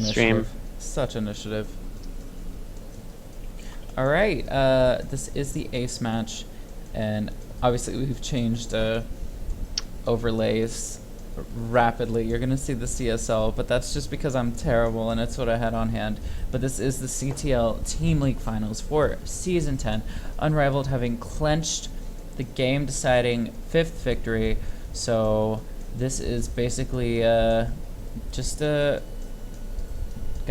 stream. Such initiative. Alright, this is the ace match, and obviously we've changed overlays rapidly. You're gonna see the CSL, but that's just because I'm terrible and it's what I had on hand. But this is the CTL Team League Finals for Season 10. Unrivaled having clinched the game-deciding 5th victory, so this is basically just gonna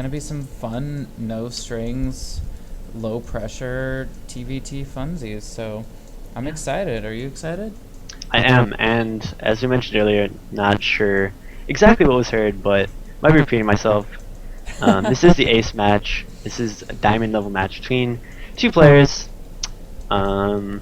be some fun, no strings, low pressure TVT funsies. So I'm excited. Are you excited? I am, and as we mentioned earlier, not sure exactly what was heard, but might be repeating myself. This is the ace match. This is a diamond level match between two players. I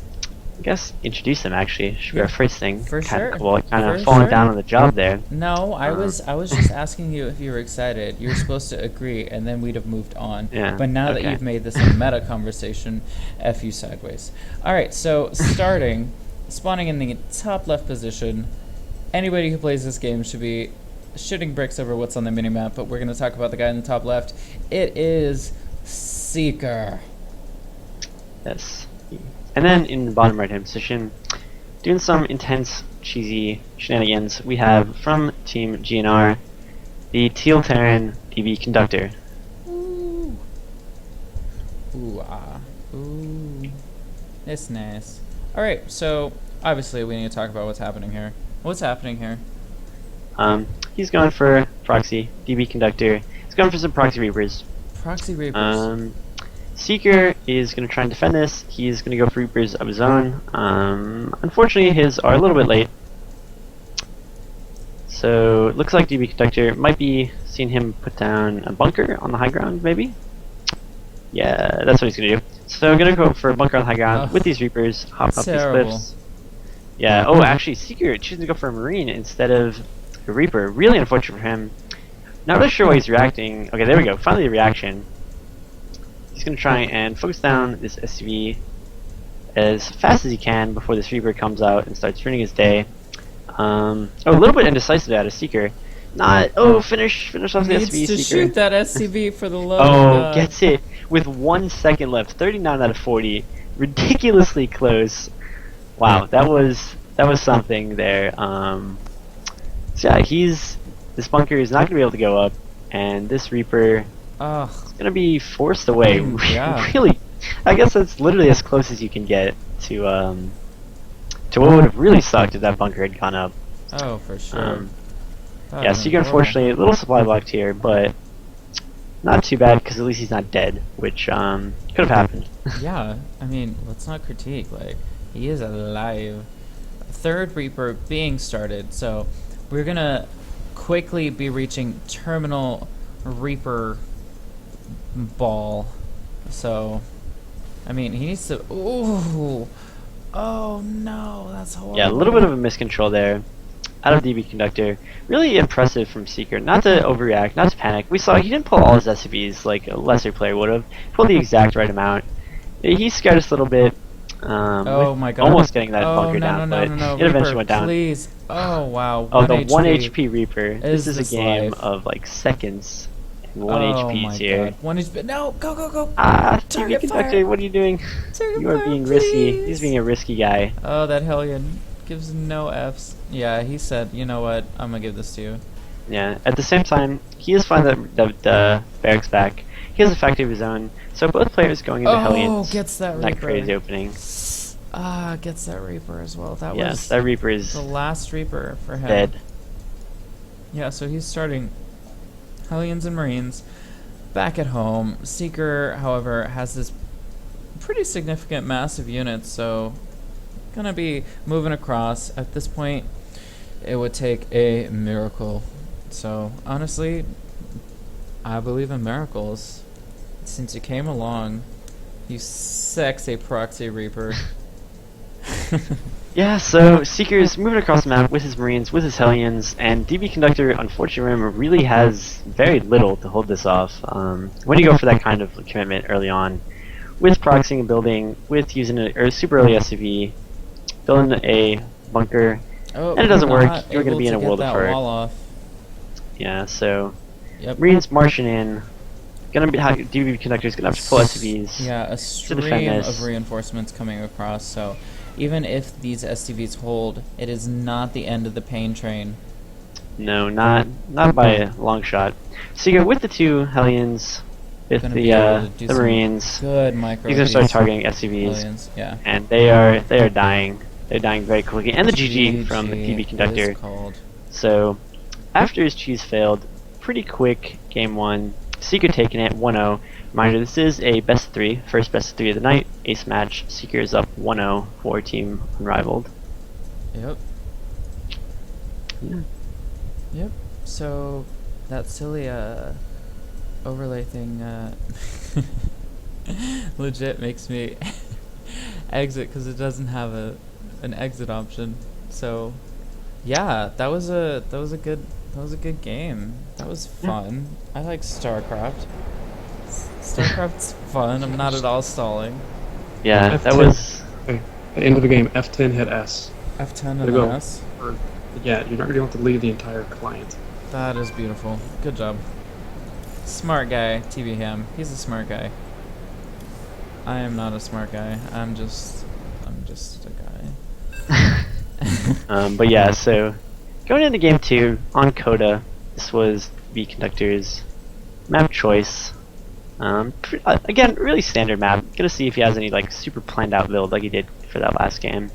guess introduce them actually should be our first thing. For sure. Well, kind of falling down on the job there. No, I was just asking you if you were excited. You were supposed to agree, and then we'd have moved on. Yeah. But now that you've made this a meta conversation, F you sideways. All right, so starting, spawning in the top left position. Anybody who plays this game should be shooting bricks over what's on the minimap, but we're going to talk about the guy in the top left. It is Seeker. Yes. And then in the bottom right hand position, doing some intense, cheesy shenanigans, we have from Team GNR, the CTL10 dDConductor. Ooh. Ooh, ah. Ooh. It's nice. Alright, so obviously we need to talk about what's happening here. What's happening here? He's going for proxy, dDConductor. He's going for some proxy reapers. Proxy reapers. Seeker is going to try and defend this. He's going to go for reapers of his own. Unfortunately, his are a little bit late. So it looks like dDConductor might be seeing him put down a bunker on the high ground, maybe? Yeah, that's what he's going to do. So I'm going to go for a bunker on the high ground with these reapers, hop up these cliffs. Yeah, oh, actually, Seeker choosing to go for a marine instead of a reaper. Really unfortunate for him. Not really sure why he's reacting. Okay, there we go. Finally a reaction. He's going to try and focus down this SCV as fast as he can before this Reaper comes out and starts ruining his day. Oh, a little bit indecisive out of Seeker. Not, finish off the SCV, Needs to Seeker. shoot that SCV for the low. Oh, gets it with 1 second left. 39 out of 40. Ridiculously close. Wow, that was something there. So yeah, this bunker is not going to be able to go up, and this Reaper is going to be forced away. Yeah. Really, I guess that's literally as close as you can get to what would have really sucked if that bunker had gone up. Oh, for sure. Yeah, Seeker unfortunately a little supply blocked here, but not too bad because at least he's not dead, which could have happened. Yeah, I mean, let's not critique. Like, he is alive. Third Reaper being started, so we're gonna quickly be reaching terminal Reaper ball. So, I mean, he needs to. Ooh, oh no, that's horrible. Yeah, a little bit of a miscontrol there. Out of dDConductor. Really impressive from Seeker. Not to overreact, not to panic. We saw he didn't pull all his SCVs like a lesser player would have. He pulled the exact right amount. He scared us a little bit. Oh my god. Almost getting that bunker down, but it Reaper, eventually went down. Please. Oh wow. Oh, the 1 HP Reaper. This is a game life? of like seconds. And 1 Oh HP's my here. god. 1 HP. No, go. Ah, Target dDConductor, fire. what are you doing? Target You are fire, being risky. please. He's being a risky guy. Oh, that Hellion gives no Fs. Yeah, he said, you know what, I'm gonna give this to you. Yeah. At the same time, he is fine that the barracks back. He has a factory of his own. So both players going into Hellions. Gets that That Reaper. crazy opening. Gets that Reaper as well. That Yes, was that Reaper is the last Reaper for him. dead. Yeah, so he's starting Hellions and Marines back at home. Seeker, however, has this pretty significant mass of units, so gonna be moving across. At this point, it would take a miracle. So honestly, I believe in miracles. Since you came along, you sexy proxy Reaper. Yeah, so Seeker's moving across the map with his Marines, with his Hellions, and dDConductor, unfortunately, really has very little to hold this off. When you go for that kind of commitment early on, with proxying a building, with using a super early SCV, building a bunker, and it doesn't work, you're going to be in a world of hurt. Wall off. Yeah, so Yep. Marines marching in. Gonna be dDConductor's gonna have to pull SCVs. Yeah, a to stream defend of this. reinforcements coming across. So even if these SCVs hold, it is not the end of the pain train. No, not by a long shot. So you go with the 2 Hellions, with Gonna be able to do the some Marines. good micro. He's gonna start targeting SCVs, Hellions, yeah. and they are dying. They're dying very quickly, and the GG from the is dDConductor. called. So after his cheese failed, pretty quick game 1. Seeker taking it 1-0. Reminder: this is a best 3, first best 3 of the night. Ace match. Seeker is up 1-0 for Team Unrivaled. Yep. Yeah. Yep. So that silly overlay thing legit makes me exit because it doesn't have an exit option. So yeah, that was a good game. That was fun. I like StarCraft. StarCraft's fun. I'm not at all stalling. Yeah, F10. that was. Okay. At the end of the game, F10 hit S. F10 There and you go. S. Yeah, you're not going to have to leave the entire client. That is beautiful. Good job. Smart guy, TV Ham. He's a smart guy. I am not a smart guy. I'm just a guy. But yeah, so going into game 2 on Coda, this was dDConductor's map choice. Again, really standard map. Gonna see if he has any like super planned out build like he did for that last game.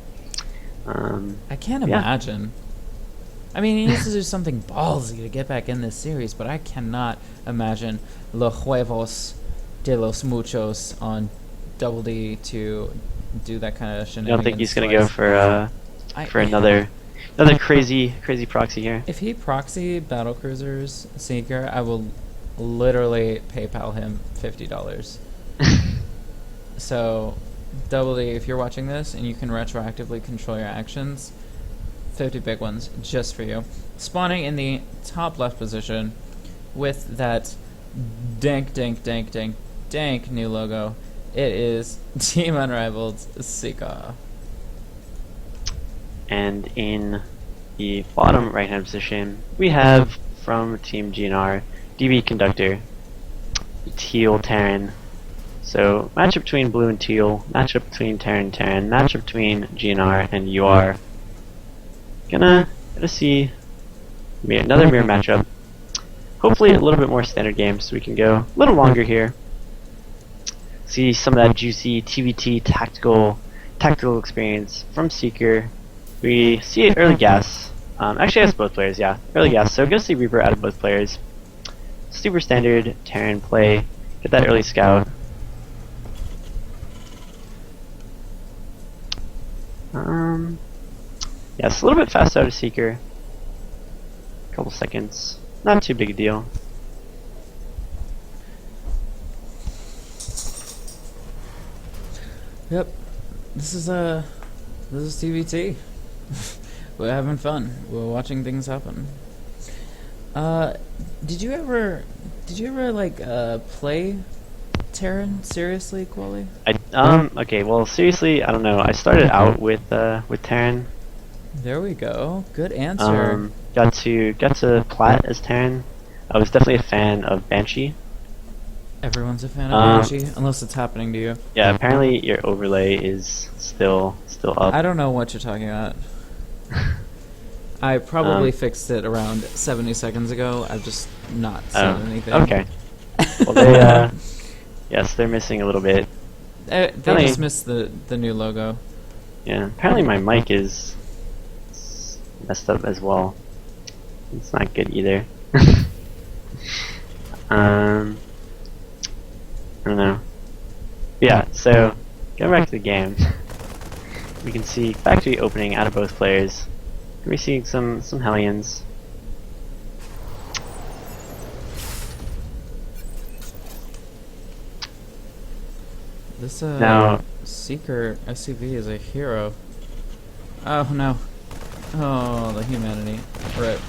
I can't yeah. imagine. I mean, he needs to do something ballsy to get back in this series, but I cannot imagine los huevos de los muchos on Double D to do that kind of I shenanigans. don't think he's gonna go for another crazy proxy here. If he proxy battlecruisers Seeker, I will literally PayPal him $50. So, Double D, if you're watching this and you can retroactively control your actions, 50 big ones just for you. Spawning in the top left position with that dank new logo, it is Team Unrivaled's Seeker. And in the bottom right hand position, we have from Team GNR, dDConductor, Teal Terran. So matchup between blue and teal, matchup between Terran and Terran, matchup between GNR and UR. Gonna see another mirror matchup. Hopefully a little bit more standard game so we can go a little longer here. See some of that juicy TVT tactical experience from Seeker. We see early gas. Actually, that's both players, yeah. Early gas. So, gonna see Reaper out of both players. Super standard Terran play. Get that early scout. Yeah, it's a little bit fast out of Seeker. A couple seconds. Not too big a deal. Yep. This is TVT. We're having fun. We're watching things happen. Did you ever like play Terran seriously, Quali? Okay, well seriously, I don't know. I started out with Terran. There we go. Good answer. Got to plat as Terran. I was definitely a fan of Banshee. Everyone's a fan of Banshee, unless it's happening to you. Yeah, apparently your overlay is still up. I don't know what you're talking about. I probably fixed it around 70 seconds ago. I've just not said anything. Okay. Well, they yes, they're missing a little bit. They just missed the new logo. Yeah, apparently my mic is messed up as well. It's not good either. I don't know. Yeah, so going back to the game, we can see factory opening out of both players. We're seeing some Hellions. This Now Seeker SCV is a hero. Oh no. Oh, the humanity. Rip.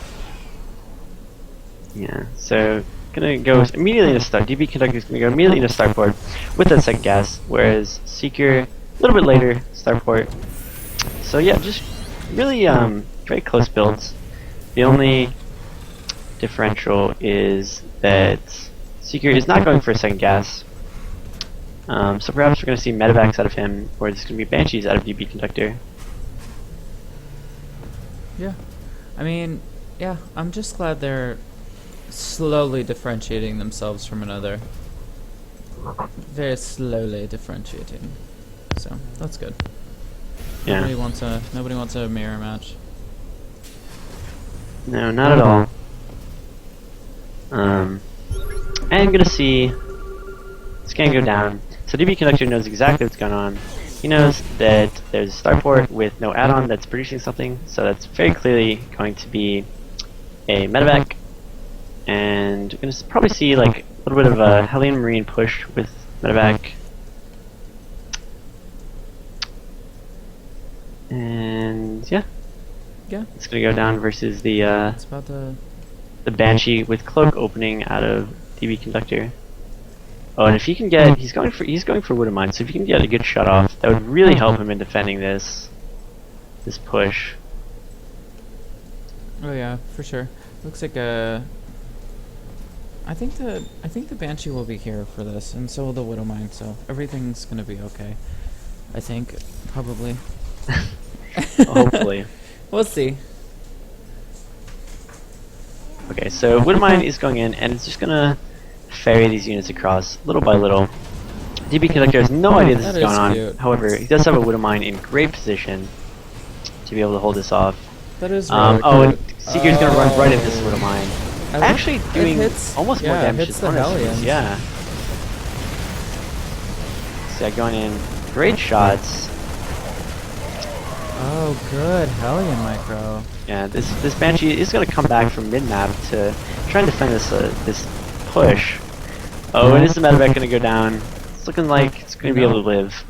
Yeah, so gonna go immediately into start. dDConductor is gonna go immediately into starport with that second gas, whereas Seeker a little bit later starport. So yeah, just really very close builds. The only differential is that Seeker is not going for a second gas. So perhaps we're going to see medevacs out of him, or it's going to be Banshees out of dBConductor. Yeah. I mean, yeah, I'm just glad they're slowly differentiating themselves from another. Very slowly differentiating. So, that's good. Yeah. Nobody wants a mirror match. No, not at all. And I'm going to see scan go down. So dBConductor knows exactly what's going on. He knows that there's a starport with no add-on that's producing something, so that's very clearly going to be a medevac. And we're going to probably see like a little bit of a Hellion Marine push with medevac. And yeah. Yeah. It's going to go down versus the It's about to... the Banshee with cloak opening out of dBConductor. Oh, and if he can get, he's going for Wood of Mine. So if he can get a good shut off, that would really help him in defending this push. Oh yeah, for sure. Looks like a... I think the Banshee will be here for this, and so will the Widow Mine, so everything's gonna be okay. I think, probably. Hopefully. We'll see. Okay, so Widow Mine is going in, and it's just gonna ferry these units across little by little. dBConductor has no idea this is going on. Cute. However, he does have a Widow Mine in great position to be able to hold this off. That is really oh, cute. and Seeker's gonna run right into this Widow Mine. Actually doing almost more damage hits than the Hellions. Hellions. Yeah. So yeah, going in, great shots. Oh, good. Hellion micro. Yeah, this Banshee is going to come back from mid-map to try and defend this push. Oh, and is the medevac going to go down? It's looking like it's going to be able to live.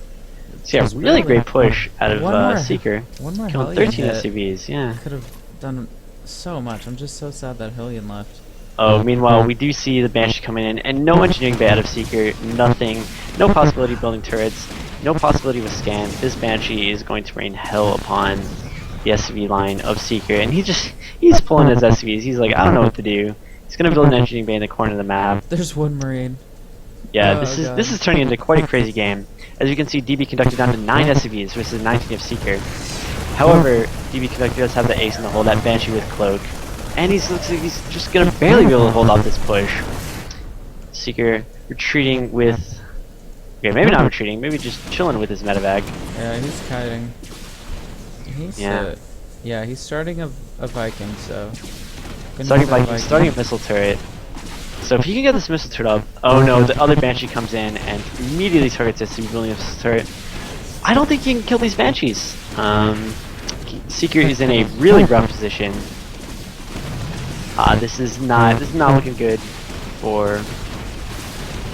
So yeah, really great push out of Seeker. One more Killing Hellion 13 hit. SCVs, yeah. Could have done so much. I'm just so sad that Hellion left. Oh, meanwhile, we do see the Banshee coming in, and no engineering bay out of Seeker, nothing, no possibility of building turrets, no possibility with scan. This Banshee is going to rain hell upon the SCV line of Seeker, and he's pulling his SCVs. He's like, I don't know what to do. He's going to build an engineering bay in the corner of the map. There's one Marine. Yeah, Oh, this is turning into quite a crazy game. As you can see, dBConductor down to 9 SCVs versus 19 of Seeker. However, dBConductor does have the ace in the hole, that Banshee with cloak. And looks like he's just gonna barely be able to hold off this push. Seeker retreating with... Okay, maybe not retreating, maybe just chilling with his medevac. Yeah, he's kiting. He's he's starting a Viking, so... Starting Viking, starting a missile turret. So if he can get this missile turret up... Oh no, the other Banshee comes in and immediately targets this Williams turret. I don't think he can kill these Banshees. Seeker is in a really rough position. This is not looking good for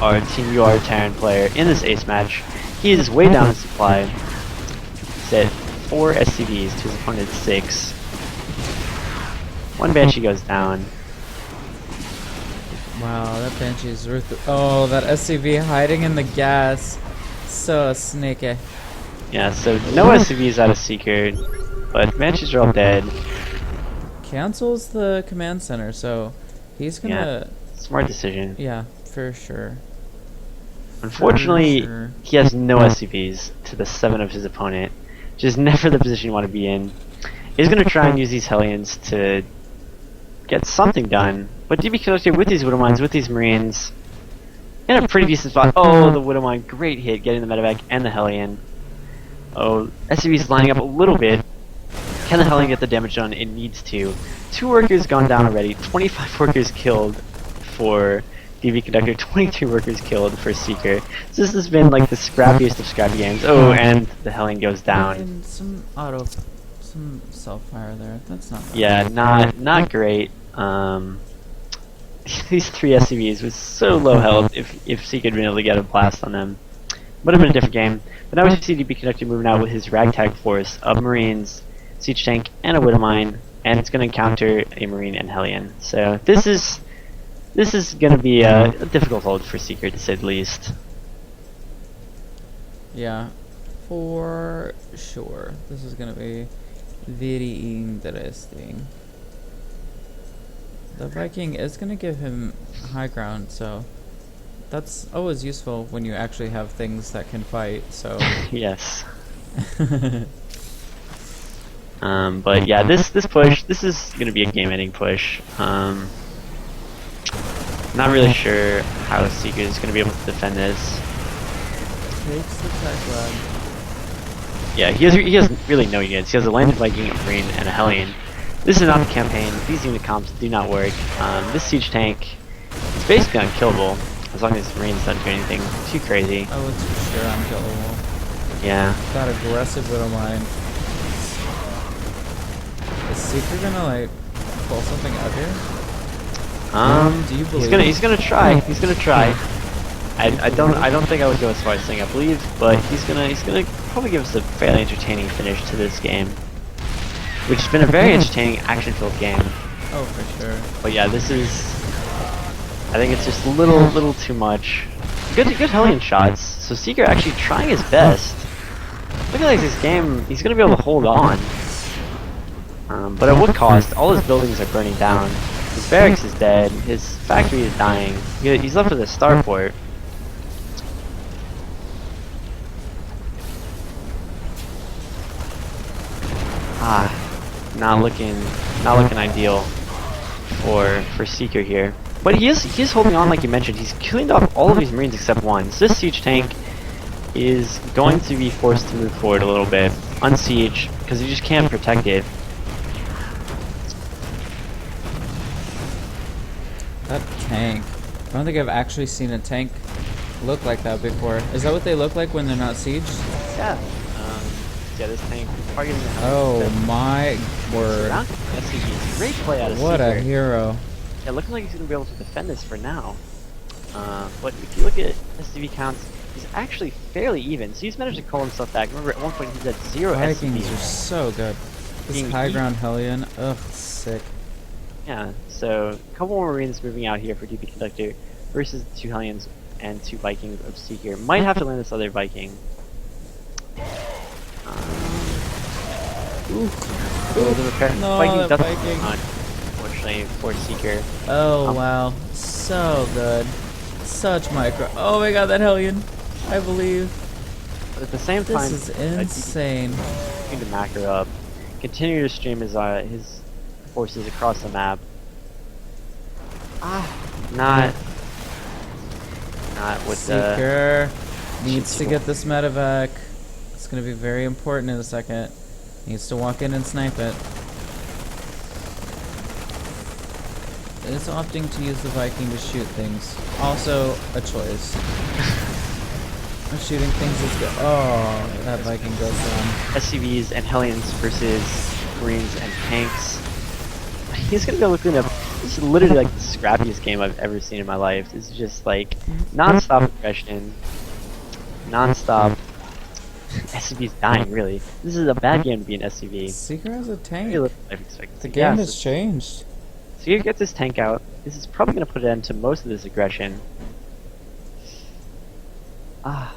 our Team UR Terran player in this ace match. He is way down in supply. He's at 4 SCVs to his opponent's 6. One Banshee goes down. Wow, that Banshee's worth... Oh, that SCV hiding in the gas. So sneaky. Yeah, so no SCVs out of Seeker, but Banshees are all dead. Cancels the command center, so he's gonna... Yeah, smart decision. Yeah, for sure. Unfortunately, For sure. he has no SCVs to the 7 of his opponent, which is never the position you want to be in. He's going to try and use these Hellions to get something done, but dBConductor with these Widow Mines, with these Marines, in a pretty decent spot. Oh, the Widow Mine, great hit, getting the medevac and the Hellion. Oh, SCV's lining up a little bit. Can the Hellion get the damage done? It needs to. 2 workers gone down already, 25 workers killed for dBConductor, 22 workers killed for Seeker. So this has been like the scrappiest of scrappy games. Oh, and the Hellion goes down. And some self-fire there. That's not bad. Yeah, not great. These 3 SCVs with so low health, if Seeker had been able to get a blast on them, would have been a different game. But now we see dBConductor moving out with his ragtag force of Marines, Siege Tank, and a Widow Mine, and it's going to encounter a Marine and Hellion. So this is going to be a difficult hold for Seeker, to say the least. Yeah, for sure. This is going to be very interesting. The Viking is going to give him high ground, so that's always useful when you actually have things that can fight, so... Yes. But yeah, this push, this is going to be a game-ending push. Not really sure how Seeker is going to be able to defend this. Takes the tech lab. Yeah, he has really no units. He has a landed Viking, a Marine, and a Hellion. This is not the campaign. These unit comps do not work. This siege tank is basically unkillable as long as Marines don't do anything too crazy. Oh, it's for sure unkillable. Yeah. That aggressive Widowmine. Is Seeker gonna like pull something out here? Do you believe? He's gonna try. He's gonna try. I don't think I would go as far as saying I believe, but he's gonna probably give us a fairly entertaining finish to this game, which has been a very entertaining action-filled game. Oh, for sure. But yeah, this is. I think it's just a little too much. Good Hellion shots. So Seeker actually trying his best. Look at this game. He's gonna be able to hold on. But at what cost? All his buildings are burning down. His barracks is dead. His factory is dying. He's left with a starport. Not looking ideal for Seeker here. But he is holding on, like you mentioned. He's killing off all of these Marines except one. So this siege tank is going to be forced to move forward a little bit, unsiege, because you just can't protect it. That tank. I don't think I've actually seen a tank look like that before. Is that what they look like when they're not sieged? Yeah. Yeah, this tank is targeting the Oh my word. SCVs. Great play out of What Seeker. a hero. Yeah, looking like he's going to be able to defend this for now. But if you look at SCV counts, he's actually fairly even. So he's managed to call himself back. Remember, at one point he's at 0 Vikings SCVs. are so good. This Being high ground Hellion. Ugh, sick. Yeah, so a couple more Marines moving out here for dDConductor versus 2 Hellions and 2 Vikings of Seeker. Might have to land this other Viking. The repair No, Viking that doesn't Viking. unfortunately for Seeker. Oh wow, so good. Such micro. Oh my god, that Hellion. I believe. But at the same time, This is insane. Continue to macro up, continue to stream his forces across the map. Not with the. Seeker needs to get this medevac. It's gonna be very important in a second. Needs to walk in and snipe it. Is opting to use the Viking to shoot things. Also a choice. Shooting things is good. Oh, that Viking goes down. SCVs and Hellions versus Marines and tanks. He's gonna go looking up. This is literally like the scrappiest game I've ever seen in my life. This is just like non-stop aggression, non-stop. SCV's dying, really. This is a bad game to be an SCV. Seeker has a tank. Very little life expectancy. The game has changed. So you get this tank out. This is probably going to put an end to most of this aggression. I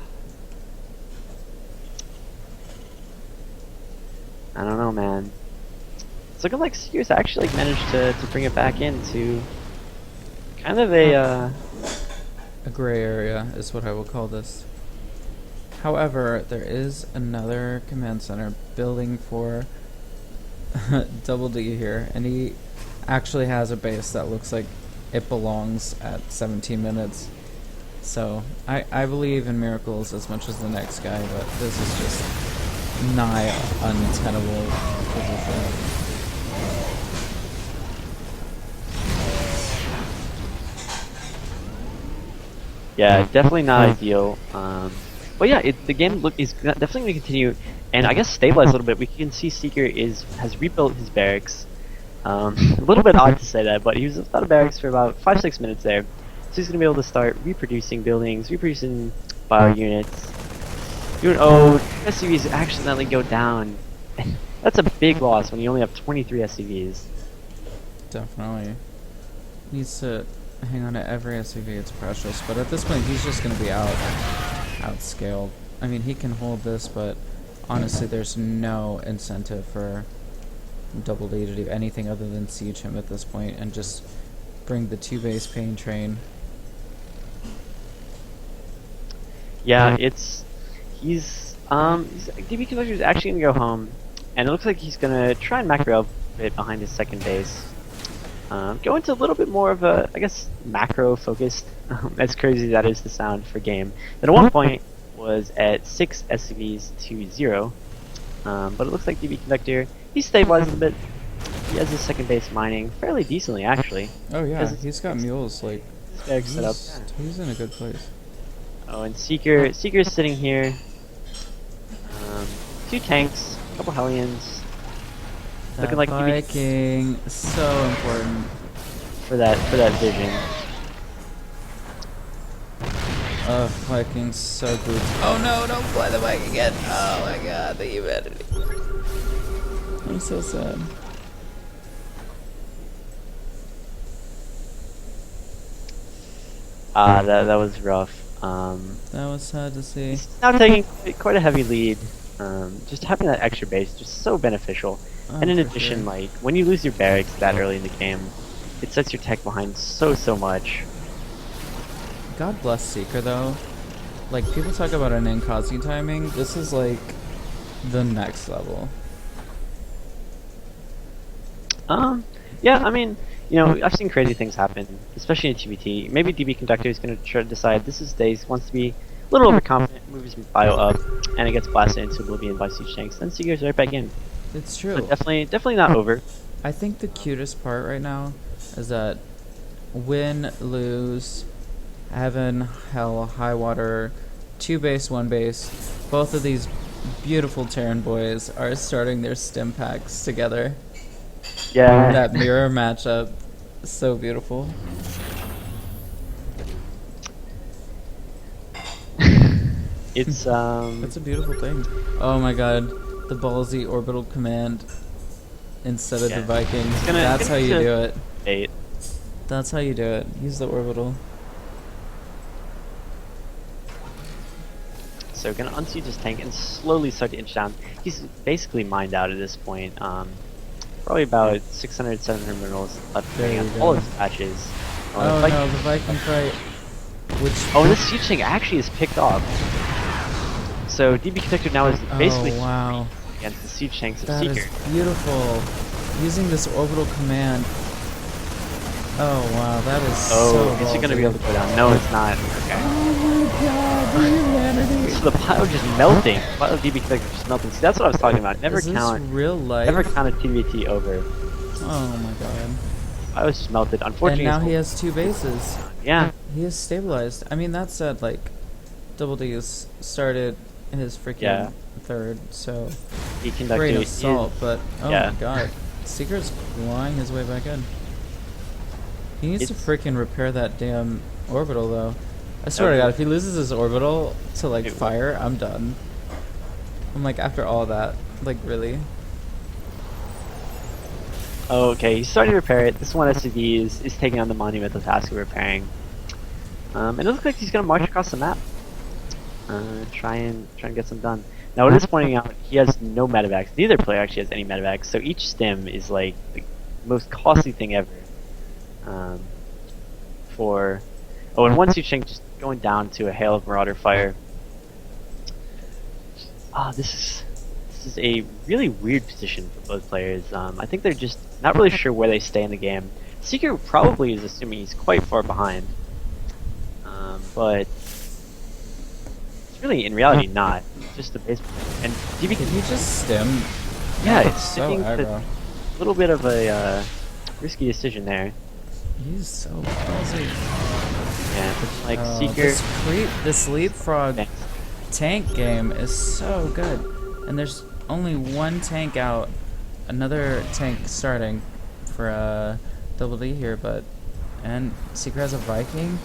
don't know, man. It's looking like Seeker's actually managed to bring it back into kind of a gray area is what I will call this. However, there is another command center building for Double D here, and he actually has a base that looks like it belongs at 17 minutes. So, I believe in miracles as much as the next guy, but this is just nigh untenable position. yeah, definitely not ideal. But yeah, the game is definitely going to continue, and I guess stabilize a little bit. We can see Seeker has rebuilt his barracks. A little bit odd to say that, but he was without a barracks for about 5-6 minutes there. So he's going to be able to start reproducing buildings, reproducing bio units. SCVs accidentally go down. That's a big loss when you only have 23 SCVs. Definitely. Needs to hang on to every SCV, it's precious. But at this point, he's just going to be outscaled. I mean, he can hold this, but honestly, there's no incentive for Double D to do anything other than siege him at this point and just bring the 2-base pain train. Yeah, he's dBConductor is actually gonna go home, and it looks like he's gonna try and macro up a bit behind his second base. Go into a little bit more of a, I guess, macro focused. As crazy as that is to sound for game. That at one point was at 6 SCVs to 0, but it looks like dBConductor, he's stabilized a bit. He has his second base mining fairly decently, actually. Oh yeah, he's got mules, like, set up. he's in a good place. Oh, and Seeker's sitting here. 2 tanks, a couple Hellions. Looking like Viking, so important for that vision. Oh, Viking's so good. Oh no, don't fly the Viking again. Oh my god, the humanity. I'm so sad. That was rough. That was sad to see. He's now taking quite a heavy lead. Just having that extra base just so beneficial. And in addition, sure. like when you lose your barracks that early in the game, it sets your tech behind so much. God bless Seeker though. Like, people talk about an Nkazi timing. This is like the next level. Yeah, I mean, you know, I've seen crazy things happen, especially in TBT. Maybe dBConductor is going to try to decide this is days, wants to be a little overconfident, moves his bio up, and it gets blasted into oblivion by siege tanks. Then Seeker's right back in. It's true. But definitely not over. I think the cutest part right now is that win, lose, heaven, hell, high water, 2 base, 1 base, both of these beautiful Terran boys are starting their stim packs together. Yeah. That mirror matchup, so beautiful. It's That's a beautiful thing. Oh my god, the ballsy orbital command instead of the Vikings. That's how you do it. 8. That's how you do it. Use the orbital. So gonna unsiege his tank and slowly start to inch down. He's basically mined out at this point. Probably about 600, 700 minerals left depending on all his patches. Oh no, the Viking fight. Oh, this siege tank actually is picked off. So dBConductor now is basically wow. against the siege tanks of That Seeker. is beautiful. Using this orbital command. Oh wow, that is so is it gonna be able to go down? No, it's not. Okay. Oh my god, the humanity. So the pile just melting. The pile of dBConductor just melting. See, that's what I was talking about. Never Is this count. real life? Never count a TVT over. Oh my god. I was just melted. Unfortunately, And now he has 2 bases. Yeah. He is stabilized. I mean, that said, like, Double D has started his freaking third, so great assault, but oh my god. Seeker's clawing his way back in. He needs to freaking repair that damn orbital, though. I swear to god, if he loses his orbital to, like, fire, I'm done. I'm like, after all that, like, really? Oh, okay, he's starting to repair it. This one SCV is taking on the monumental task of repairing. And it looks like he's going to march across the map. Try and get some done. Now, what it is pointing out, he has no medevacs. Neither player actually has any medevacs, so each stim is like the most costly thing ever. And one siege tank just going down to a hail of marauder fire. This is a really weird position for both players. I think they're just not really sure where they stay in the game. Seeker probably is assuming he's quite far behind. But it's really, in reality, not. It's just the base. And Did he just stim? Yeah, it's so a little bit of a risky decision there. He's so ballsy. Yeah, but like Seeker. This leapfrog tank game is so good. And there's only 1 tank out. Another tank starting for Double D here, and Seeker has a Viking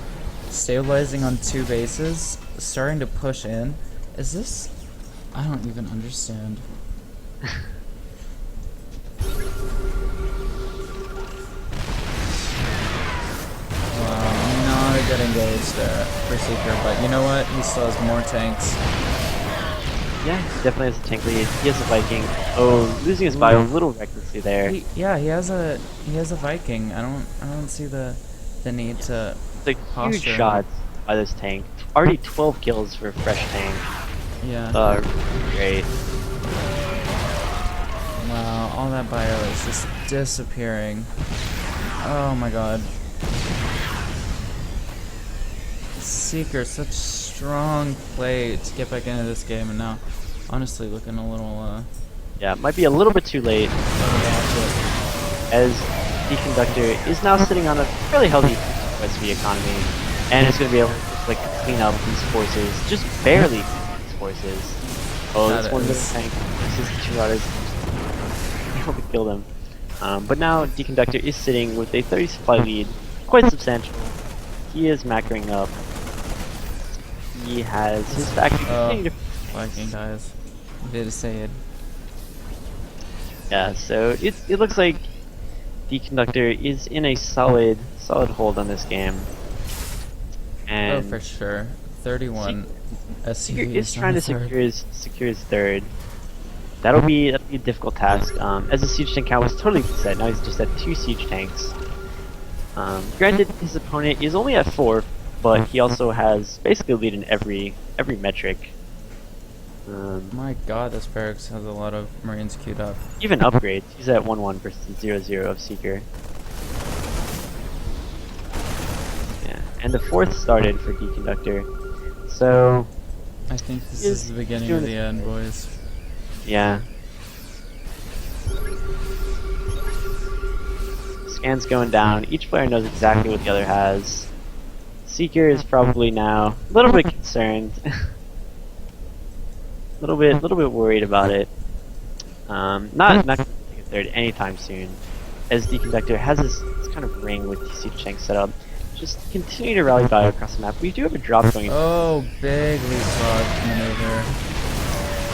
stabilizing on 2 bases, starting to push in. Is this? I don't even understand. Not a good engage there for Seeker, but you know what? He still has more tanks. Yeah, he definitely has a tank lead. He has a Viking. Oh, losing his bio a little recklessly there. He has a Viking. I don't see the the need to The huge posture. shots by this tank. Already 12 kills for a fresh tank. Yeah. Great. Wow, all that bio is just disappearing. Oh my god. Seeker, such strong play to get back into this game, and now honestly looking a little Yeah, it might be a little bit too late, as dDConductor is now sitting on a fairly healthy SV economy, and is going to be able to like clean up these forces, just barely these forces. Oh, this one little tank, this is 2 routers, able to kill them. But now dDConductor is sitting with a 30 supply lead, quite substantial. He is macroing up. He has his factory continuing to Viking guys. Did say it. Yeah, so it looks like dDConductor is in a solid hold on this game. And for sure. 31 Seeker SCVs is trying to secure his third. That'll be a difficult task. As the siege tank count was totally set, now he's just at 2 siege tanks. Granted, his opponent is only at 4, but he also has basically a lead in every metric. My god, this barracks has a lot of Marines queued up. Even upgrades, he's at 1-1 versus 0-0 of Seeker. Yeah, and the 4th started for dDConductor. So I think this is the beginning of the end, boys. Yeah. Scans going down. Each player knows exactly what the other has. Seeker is probably now a little bit concerned. little bit worried about it. Not going to take a third anytime soon, as dDConductor has this kind of ring with the siege tank set up. Just continue to rally bio across the map. We do have a drop going. Oh, big leapfrog maneuver.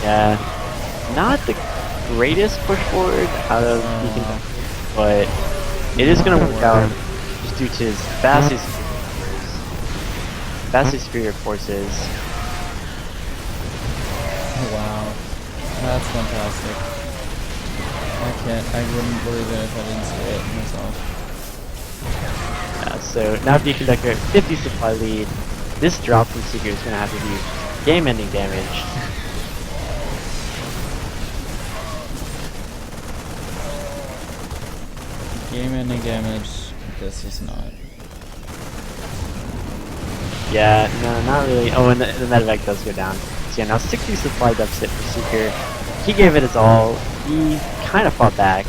Yeah. Not the greatest push forward out of dDConductor, but it is going to work out just due to his vastly superior forces. Wow, that's fantastic. I wouldn't believe it if I didn't see it myself. Yeah, so now dDConductor at 50 supply lead. This drop from Seeker is going to have to do game-ending damage. Game-ending damage. This is not. Yeah, no, not really. Oh, and the medevac does go down. So yeah, now 60 supply deficit for Seeker. He gave it his all. He kind of fought back,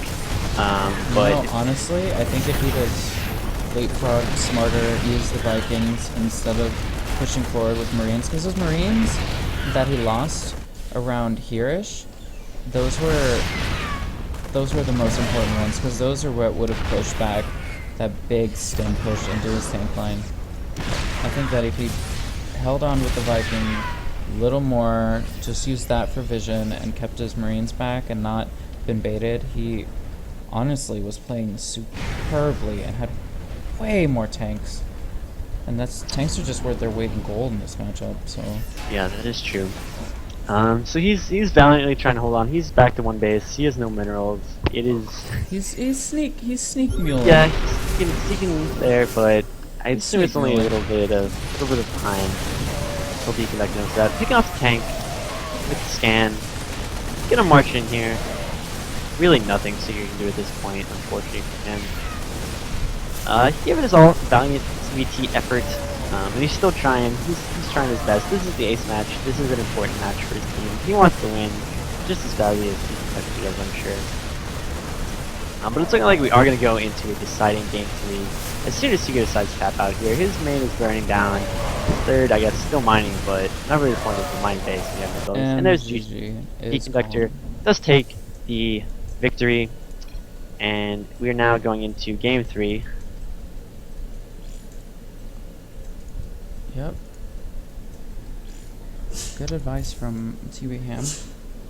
but no, honestly, I think if he does leapfrog smarter, use the Vikings instead of pushing forward with Marines, because those Marines that he lost around here-ish, those were the most important ones, because those are what would have pushed back that big stem push into his tank line. I think that if he held on with the Viking a little more, just used that for vision and kept his Marines back and not been baited, he honestly was playing superbly and had way more tanks. And tanks are just worth their weight in gold in this matchup, so. Yeah, that is true. So he's valiantly trying to hold on. He's back to 1 base. He has no minerals. It is. He's sneak mule. Yeah, he's sneaking there, but I assume it's only a little bit of time until dDConductor knows that. Picking off the tank with the scan. Get a march in here. Really nothing Seeker can do at this point, unfortunately for him. He gave it his all valiant CVT effort. And he's still trying. He's trying his best. This is the ace match. This is an important match for his team. He wants to win just as badly as dDConductor does, I'm sure. But it's looking like we are going to go into a deciding game 3. As soon as Seeker decides to tap out here, his main is burning down. His third, I guess, still mining, but not really the point of the mine base. We have no buildings. And there's GG. dDConductor does take the victory, and we are now going into game 3. Yep. Good advice from TV Ham.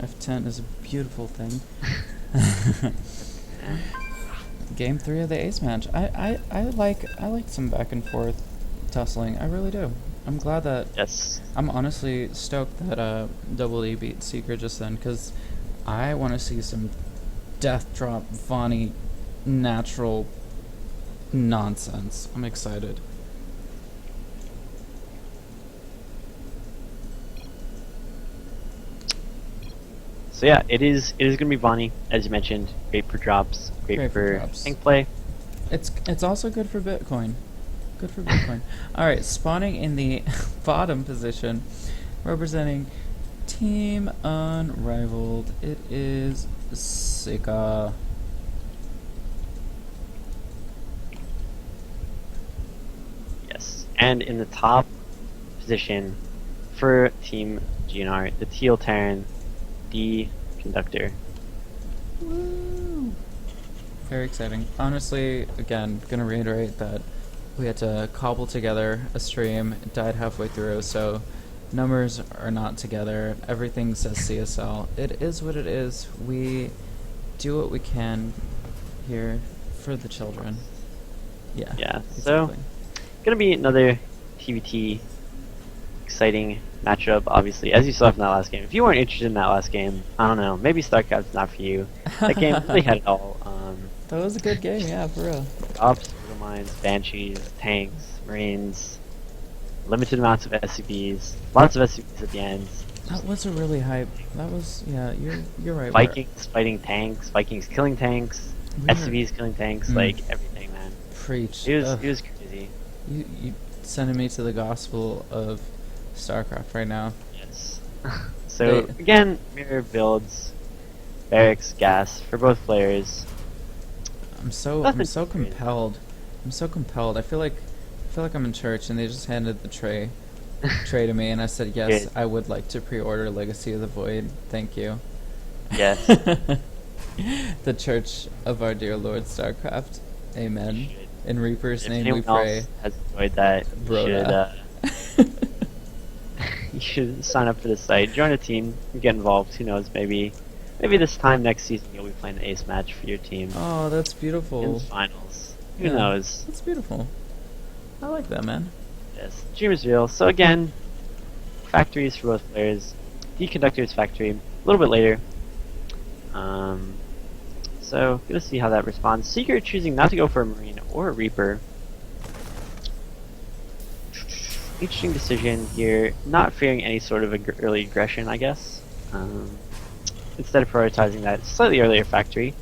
F10 is a beautiful thing. Game 3 of the ace match. I like some back and forth tussling. I really do. I'm glad that. Yes. I'm honestly stoked that Double E beat Seeker just then, because I want to see some death drop Vonnie natural nonsense. I'm excited. So yeah, it is going to be Bonnie, as you mentioned. Great for drops, great for tank play. It's also good for Bitcoin. Good for Bitcoin. All right, spawning in the bottom position, representing Team Unrivaled. It is Sika. Yes, and in the top position for Team GNR, the CTL10 dConductor. Woo! Very exciting. Honestly, again, gonna reiterate that we had to cobble together a stream. It died halfway through, so numbers are not together. Everything says CSL. It is what it is. We do what we can here for the children. Yeah. Yeah. Exactly. So gonna be another TBT exciting matchup, obviously, as you saw from that last game. If you weren't interested in that last game, I don't know, maybe StarCraft's not for you. That game really had it all. That was a good game, yeah, for real. Ops, Brutal Mines, Banshees, tanks, Marines, limited amounts of SCVs, lots of SCVs at the end. That was a really hype. That was, yeah, you're right. Vikings fighting tanks, Vikings killing tanks, SCVs killing tanks, like everything, man. Preach. It was crazy. You sending me to the gospel of StarCraft right now. Yes. So again, mirror builds, barracks, gas for both players. I'm so compelled. I'm so compelled. I feel like I'm in church and they just handed the tray to me and I said yes. I would like to pre-order Legacy of the Void. Thank you. Yes. The Church of our dear Lord StarCraft. Amen. In Reaper's name we pray. pray. Has enjoyed that. You should sign up for the site, join a team, get involved. Who knows? Maybe this time next season you'll be playing the ace match for your team. Oh, that's beautiful. In the finals. Who knows? That's beautiful. I like that, man. Yes, dream is real. So again, factories for both players. dConductor's factory a little bit later. So gonna see how that responds. Seeker choosing not to go for a Marine or a Reaper. Interesting decision here. Not fearing any sort of early aggression, I guess. Instead of prioritizing that slightly earlier factory.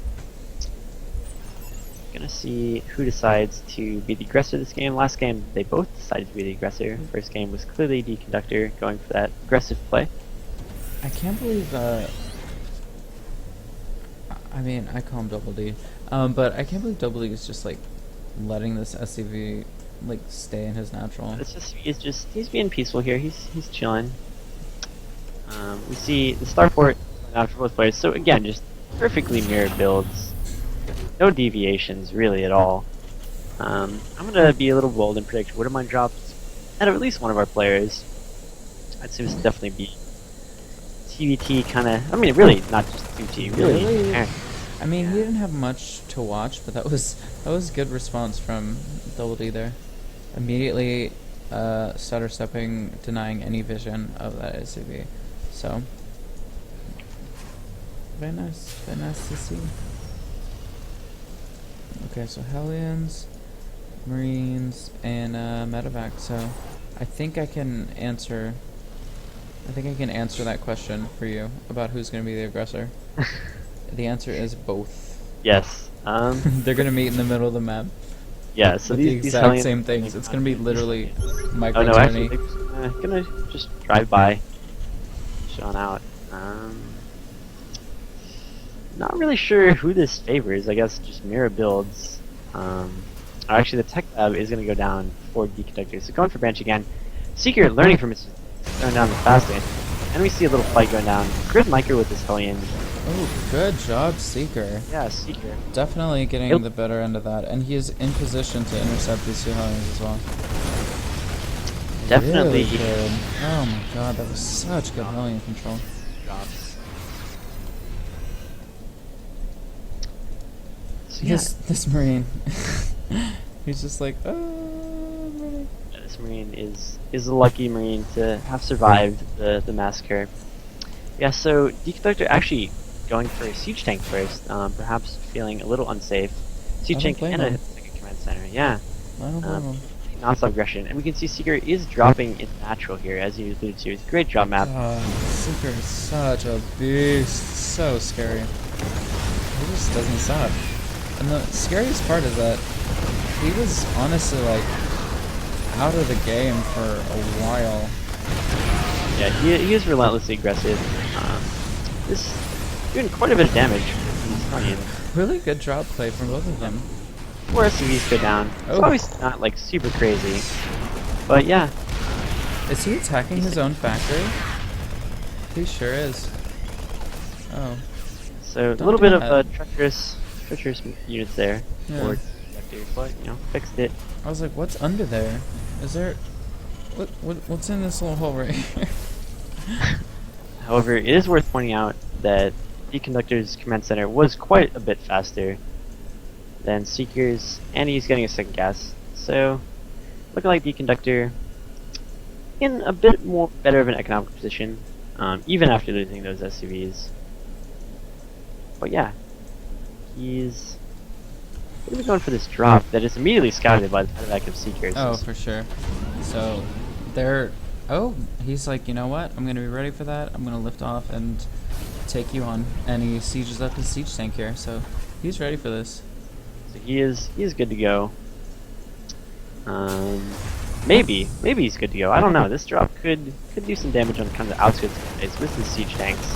Gonna see who decides to be the aggressor this game. Last game, they both decided to be the aggressor. First game was clearly dConductor going for that aggressive play. I can't believe I mean, I call him Double D, but I can't believe Double D is just like letting this SCV like stay in his natural. This SCV he's being peaceful here. He's chilling. We see the starport out for both players. So again, just perfectly mirrored builds. No deviations really at all. I'm gonna be a little bold and predict Widowmine drops out of at least one of our players. I'd say this would definitely be TBT kind of. I mean, really not just TBT. Really. I mean, he didn't have much to watch, but that was a good response from Double D there. Immediately, stutter stepping, denying any vision of that SCV. So, very nice to see. Okay, so Hellions, Marines, and Medevac. So, I think I can answer that question for you about who's going to be the aggressor. The answer is both. Yes. They're going to meet in the middle of the map. Yeah, so the exact same things. It's going to be literally micro no, actually, gonna just drive by, showing out. Not really sure who this favors. I guess just mirror builds. Actually, the tech lab is gonna go down for dConductor. So going for Banshee again. Seeker learning from his going down the fast lane. And we see a little fight going down. Grid Micro with this Hellion. Oh, good job, Seeker. Yeah, Seeker. Definitely getting the better end of that. And he is in position to intercept these two Hellions as well. Definitely. Really good. Oh my god, that was such good Hellion control. Drops. So this Marine, he's just like, oh, I'm running. Yeah, this Marine is a lucky Marine to have survived the massacre. Yeah, so dConductor actually going for a siege tank first, perhaps feeling a little unsafe. Siege tank and a second command center. Yeah. I don't know. Non-stop aggression, and we can see Seeker is dropping in natural here, as you alluded to. It's a great drop map. Seeker is such a beast. So scary. He just doesn't stop. And the scariest part is that he was honestly like out of the game for a while. Yeah, he is relentlessly aggressive. This doing quite a bit of damage. He's onion. Really good drop play from both of them. 4 SCVs go down. It's Oh. always not like super crazy, but yeah. Is he attacking his own factory? He sure is. Oh. So a Don't little do bit of that. treacherous units there, Yeah. or but fixed it. I was like, what's under there? Is there... What's in this little hole right here? However, it is worth pointing out that dDConductor's command center was quite a bit faster than Seeker's, and he's getting a second gas. So, looking like dDConductor in a bit more better of an economic position, even after losing those SCVs. But yeah, he's going to be going for this drop that is immediately scouted by the back of Seeker. Oh, for sure. So, they're... Oh, he's like, you know what? I'm going to be ready for that. I'm going to lift off and take you on. And he sieges up his siege tank here, so he's ready for this. So he is good to go. Maybe he's good to go. I don't know. This drop could do some damage on kind of the outskirts of the base with his siege tanks.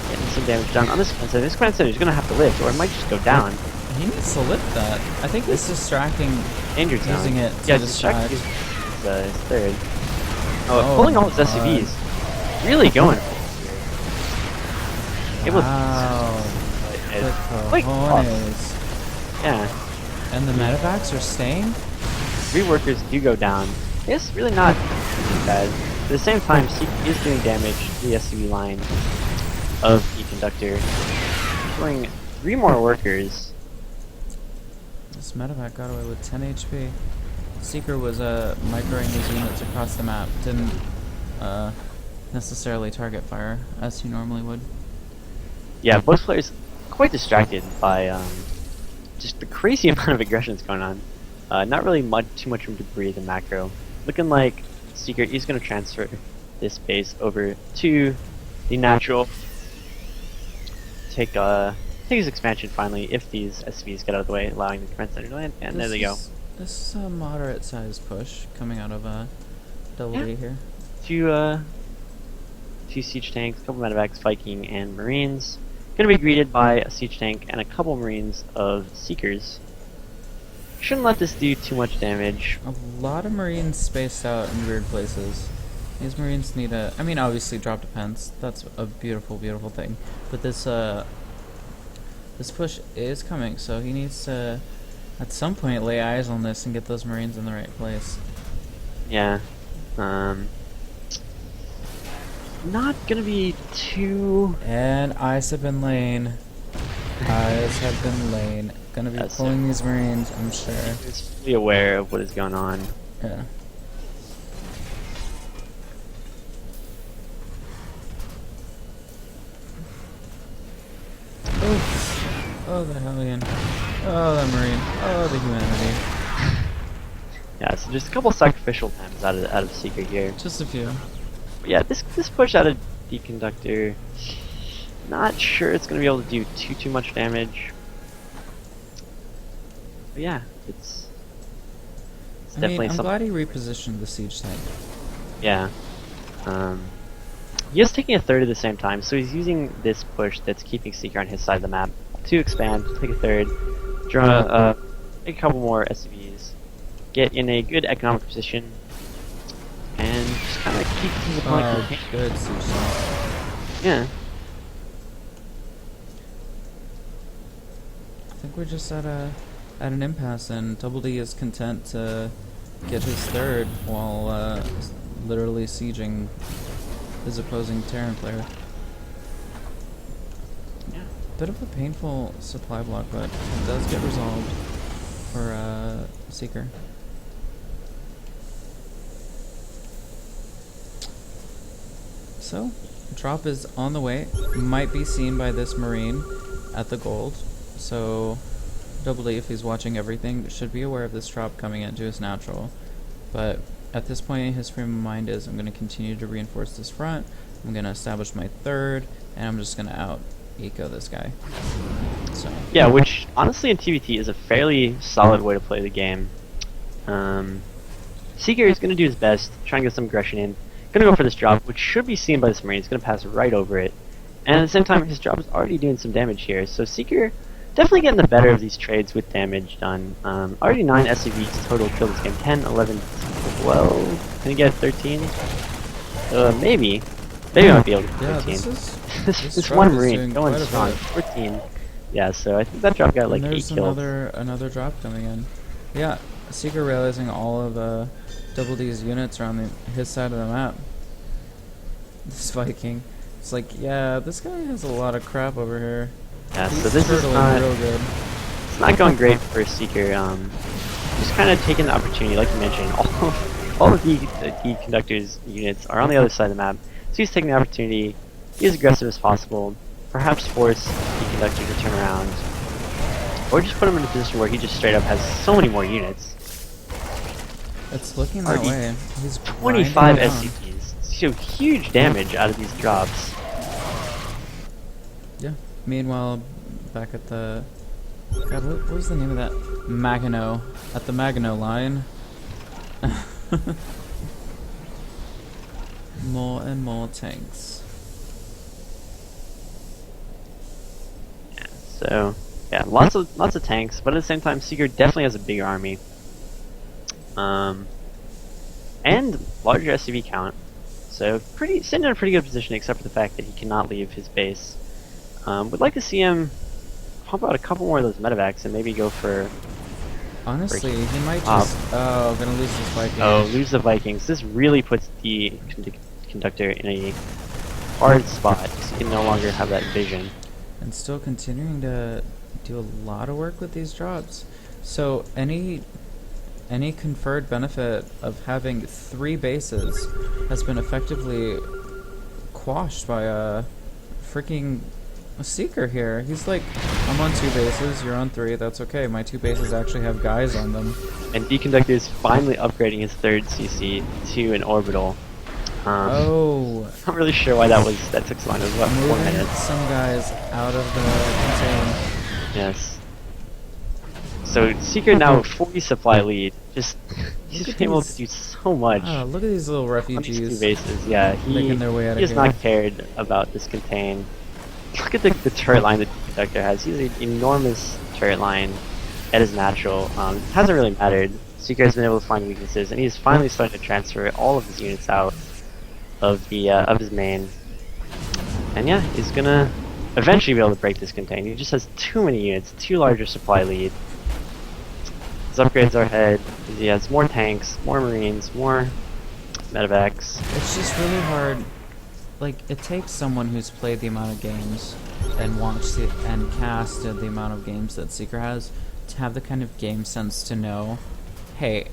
Getting some damage done on this command center. This command center is going to have to lift, or it might just go down. He needs to lift that. I think he's distracting, Danger zone. using it to Yeah, distract. his third. Oh, pulling all his God. SCVs. Really going for it. It was Wow. quite tough. Cojones. Yeah. And the medevacs are staying? 3 workers do go down. It's really not too bad. At the same time, Seek is doing damage to the SCV line of dDConductor. Killing 3 more workers. This medevac got away with 10 HP. Seeker was microing his units across the map. Didn't necessarily target fire as he normally would. Yeah, both players quite distracted by just the crazy amount of aggression that's going on. Not really too much room to breathe in macro. Looking like Seeker is going to transfer this base over to the natural. Take his expansion finally if these SCVs get out of the way, allowing the command center to land. And there they go. This is a moderate-sized push coming out of Double D here. 2 siege tanks, a couple medevacs, Viking, and Marines. Gonna be greeted by a siege tank and a couple Marines of Seekers. Shouldn't let this do too much damage. A lot of Marines spaced out in weird places. These Marines need I mean, obviously drop defense. That's a beautiful, beautiful thing. But this push is coming, so he needs to, at some point, lay eyes on this and get those Marines in the right place. Yeah. Not gonna be too... And eyes have been lain. Eyes have been lain. Gonna be pulling these Marines, I'm sure. He's fully aware of what is going on. Yeah. Oh, the Hellion. Oh, the Marine. Oh, the humanity. Yeah, so just a couple sacrificial times out of Seeker here. Just a few. But yeah, this push out of dDConductor, not sure it's gonna be able to do too much damage. But yeah, it's definitely I'm something. glad he repositioned the siege tank. Yeah. He is taking a third at the same time, so he's using this push that's keeping Seeker on his side of the map to expand, take a third, draw make a couple more SCVs, get in a good economic position, and just kind of keep his opponent contained. Good siege tank. Yeah. I think we're just at an impasse, and Double D is content to get his third while literally sieging his opposing Terran player. Yeah. Bit of a painful supply block, but it does get resolved for Seeker. So, drop is on the way. Might be seen by this Marine at the gold. So, Double D, if he's watching everything, should be aware of this drop coming into his natural. But at this point, his frame of mind is, I'm going to continue to reinforce this front, I'm going to establish my third, and I'm just going to out-eco this guy. So Yeah, which honestly in TBT is a fairly solid way to play the game. Seeker is going to do his best, try and get some aggression in. Going to go for this drop, which should be seen by this Marine. He's going to pass right over it. And at the same time, his drop is already doing some damage here. So Seeker definitely getting the better of these trades with damage done. Already 9 SCVs total killed this game. 10, 11, 12. Can he get 13? Maybe. Maybe I might be able to get 13. This one Marine going strong. 14. Yeah, so I think that drop got like 8 kills. There's another drop coming in. Yeah, Seeker realizing all of Double D's units are on his side of the map. This Viking. It's like, yeah, this guy has a lot of crap over here. Yeah, He's so this is not, real good. It's not going great for Seeker. Just kind of taking the opportunity, like you mentioned, all of the dConductor's units are on the other side of the map. So he's taking the opportunity, be as aggressive as possible, perhaps force dConductor to turn around, or just put him in a position where he just straight up has so many more units. It's looking that way. He's 25 SCPs. So huge damage out of these drops. Yeah. Meanwhile, back at the... God, what was the name of that? Magano. At the Magano line. More and more tanks. Yeah, so... Yeah, lots of tanks, but at the same time, Seeker definitely has a bigger army. And larger SCV count. So sitting in a pretty good position, except for the fact that he cannot leave his base. Would like to see him pump out a couple more of those medevacs and maybe go for... Honestly, he might just... Oh, gonna lose this Viking. Oh, lose the Vikings. This really puts the Conductor in a hard spot, because he can no longer have that vision. And still continuing to do a lot of work with these drops. So any conferred benefit of having 3 bases has been effectively quashed by a freaking Seeker here. He's like, I'm on 2 bases, you're on 3, that's okay. My 2 bases actually have guys on them. And dConductor is finally upgrading his 3rd CC to an orbital. Not really sure why that took so long. It was about 4 minutes. Some guys out of the container. Yes. So Seeker now 40 supply lead. He's been able to do so much. Oh, look at these little refugees. On these 2 bases. Yeah, making their way out he of has here. not cared about this contain. Look at the turret line that dConductor has. He has an enormous turret line at his natural. It hasn't really mattered. Seeker has been able to find weaknesses, and he's finally starting to transfer all of his units out of his main. And yeah, he's gonna eventually be able to break this contain. He just has too many units, too large a supply lead. His upgrades are ahead. He has more tanks, more marines, more medevacs. It's just really hard. Like, it takes someone who's played the amount of games and watched it and casted the amount of games that Seeker has to have the kind of game sense to know, hey,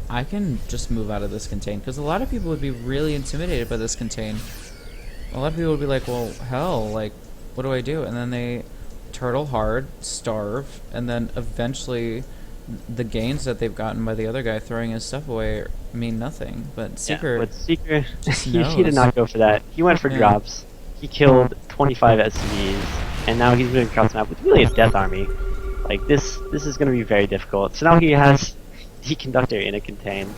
I can just move out of this contain. Because a lot of people would be really intimidated by this contain. A lot of people would be like, well, hell, like, what do I do? And then they turtle hard, starve, and then eventually the gains that they've gotten by the other guy throwing his stuff away mean nothing. But Seeker, yeah, but Seeker knows. he did not go for that. He went for drops. He killed 25 SCVs, and now he's moving across the map with really a death army. Like, this is going to be very difficult. So now he has dConductor in a contain.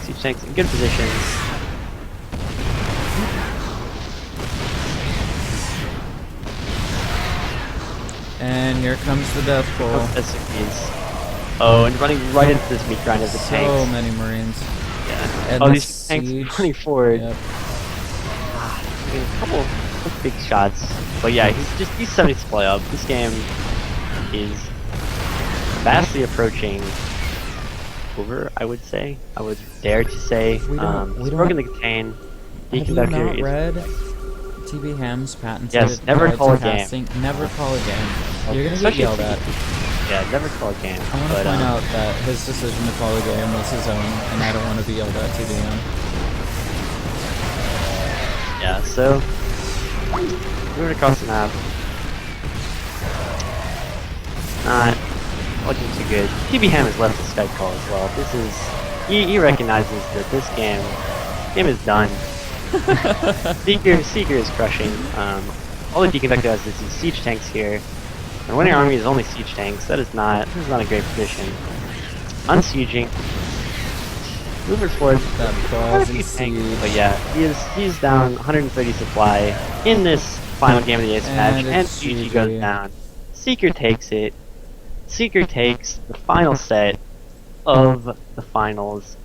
Siege tanks in good positions. And here comes the death pull. SCVs. Oh, and running right into this meat grind of the tanks. So many marines. Yeah. And oh, the these tanks siege. running forward. Yep. A couple of big shots. But yeah, he's 70 supply up. This game is vastly approaching over, I would say. I would dare to say. He's broken the contain. Have you not read TB Ham's patented yes, never call a casting? game. Never call a game. You're gonna get Especially yelled at. Yeah, never call a game. I want to point out that his decision to call a game was his own, and I don't want to be yelled at TB Ham. Yeah, so moving across the map. not looking too good. TB Ham has left the Skype call as well. This is he recognizes that this game is done. Seeker is crushing. All the dConductor has is these siege tanks here. And when your army is only siege tanks, this is not a great position. Unsieging. Moving forward. That But yeah, he's down 130 supply in this final game of the Ace match, and GG goes down. Seeker takes it. Seeker takes the final set of the finals